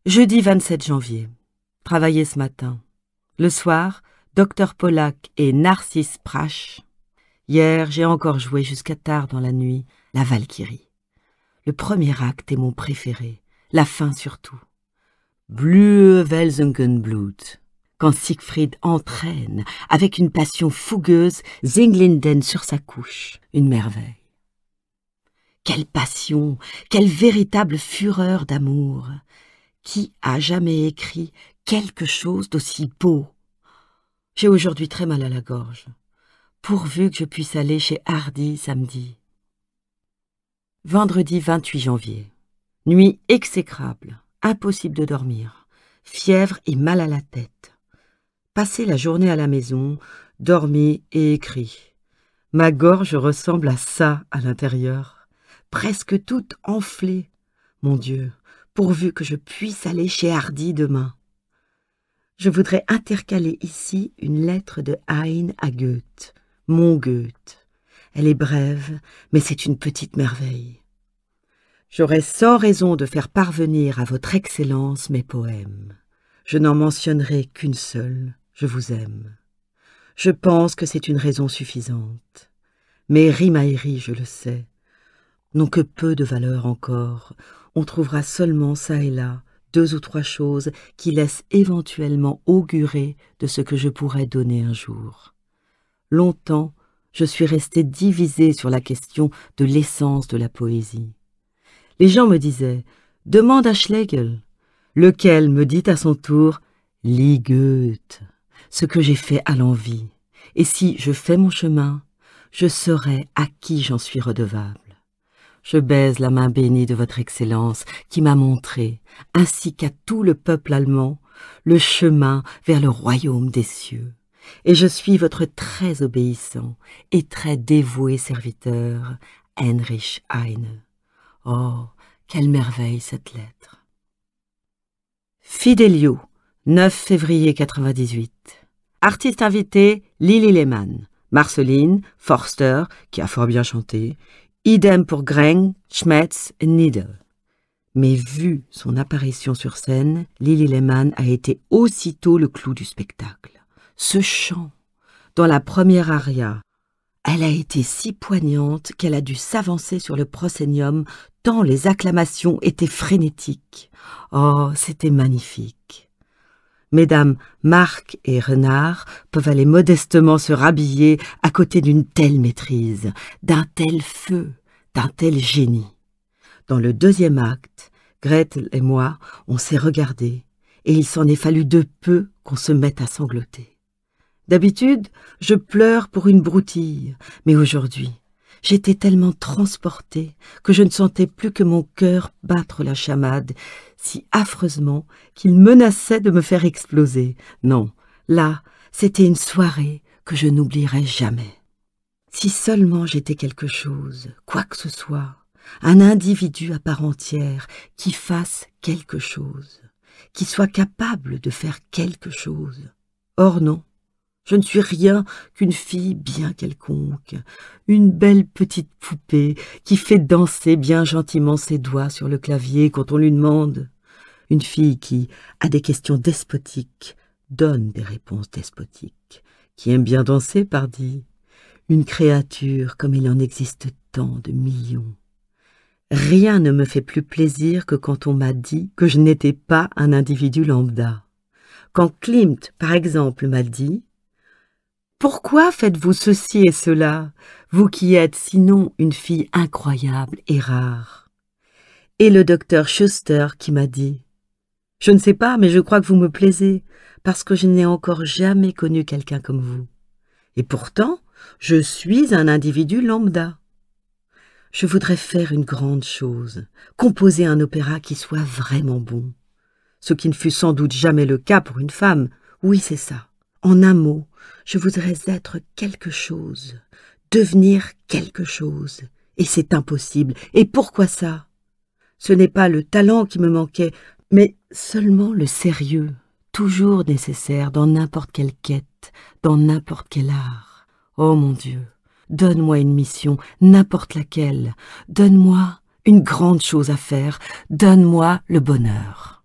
Jeudi 27 janvier. Travaillé ce matin. Le soir, Dr Pollack et Narcisse Prasch. Hier, j'ai encore joué jusqu'à tard dans la nuit la Valkyrie. Le premier acte est mon préféré, la fin surtout. Blühe Welsengenblut. Quand Siegfried entraîne, avec une passion fougueuse, Singlinden sur sa couche, une merveille. Quelle passion, quelle véritable fureur d'amour! Qui a jamais écrit quelque chose d'aussi beau? J'ai aujourd'hui très mal à la gorge. Pourvu que je puisse aller chez Hardy samedi. Vendredi 28 janvier. Nuit exécrable, impossible de dormir, fièvre et mal à la tête. Passé la journée à la maison, dormi et écrit. Ma gorge ressemble à ça à l'intérieur, presque toute enflée. Mon Dieu, pourvu que je puisse aller chez Hardy demain. Je voudrais intercaler ici une lettre de Heine à Goethe, mon Goethe. Elle est brève, mais c'est une petite merveille. J'aurais sans raison de faire parvenir à votre Excellence mes poèmes. Je n'en mentionnerai qu'une seule, je vous aime. Je pense que c'est une raison suffisante. Mes rimailleries, je le sais, n'ont que peu de valeur encore. On trouvera seulement ça et là 2 ou 3 choses qui laissent éventuellement augurer de ce que je pourrais donner un jour. Longtemps, je suis restée divisée sur la question de l'essence de la poésie. Les gens me disaient « Demande à Schlegel », lequel me dit à son tour « Lis Goethe », ce que j'ai fait à l'envi. Et si je fais mon chemin, je saurai à qui j'en suis redevable. Je baise la main bénie de votre Excellence qui m'a montré, ainsi qu'à tout le peuple allemand, le chemin vers le royaume des cieux. Et je suis votre très obéissant et très dévoué serviteur, Heinrich Heine. Oh, quelle merveille cette lettre! Fidelio, 9 février 98. Artiste invité, Lili Lehmann. Marceline, Forster, qui a fort bien chanté. Idem pour Greng, Schmetz et Needle. Mais vu son apparition sur scène, Lili Lehmann a été aussitôt le clou du spectacle. Ce chant, dans la première aria, elle a été si poignante qu'elle a dû s'avancer sur le proscenium tant les acclamations étaient frénétiques. Oh, c'était magnifique. Mesdames Marc et Renard peuvent aller modestement se rhabiller à côté d'une telle maîtrise, d'un tel feu, d'un tel génie. Dans le deuxième acte, Gretel et moi, on s'est regardés, et il s'en est fallu de peu qu'on se mette à sangloter. D'habitude, je pleure pour une broutille, mais aujourd'hui, j'étais tellement transportée que je ne sentais plus que mon cœur battre la chamade, si affreusement qu'il menaçait de me faire exploser. Non, là, c'était une soirée que je n'oublierai jamais. Si seulement j'étais quelque chose, quoi que ce soit, un individu à part entière qui fasse quelque chose, qui soit capable de faire quelque chose. Or non. Je ne suis rien qu'une fille bien quelconque, une belle petite poupée qui fait danser bien gentiment ses doigts sur le clavier quand on lui demande. Une fille qui, à des questions despotiques, donne des réponses despotiques, qui aime bien danser, pardi. Une créature comme il en existe tant de millions. Rien ne me fait plus plaisir que quand on m'a dit que je n'étais pas un individu lambda. Quand Klimt, par exemple, m'a dit « Pourquoi faites-vous ceci et cela, vous qui êtes sinon une fille incroyable et rare ?» Et le docteur Schuster qui m'a dit « Je ne sais pas, mais je crois que vous me plaisez, parce que je n'ai encore jamais connu quelqu'un comme vous. Et pourtant, je suis un individu lambda. Je voudrais faire une grande chose, composer un opéra qui soit vraiment bon. Ce qui ne fut sans doute jamais le cas pour une femme. Oui, c'est ça. En un mot, je voudrais être quelque chose, devenir quelque chose. Et c'est impossible. Et pourquoi ça? Ce n'est pas le talent qui me manquait, mais seulement le sérieux, toujours nécessaire dans n'importe quelle quête, dans n'importe quel art. Oh mon Dieu, donne-moi une mission, n'importe laquelle. Donne-moi une grande chose à faire. Donne-moi le bonheur.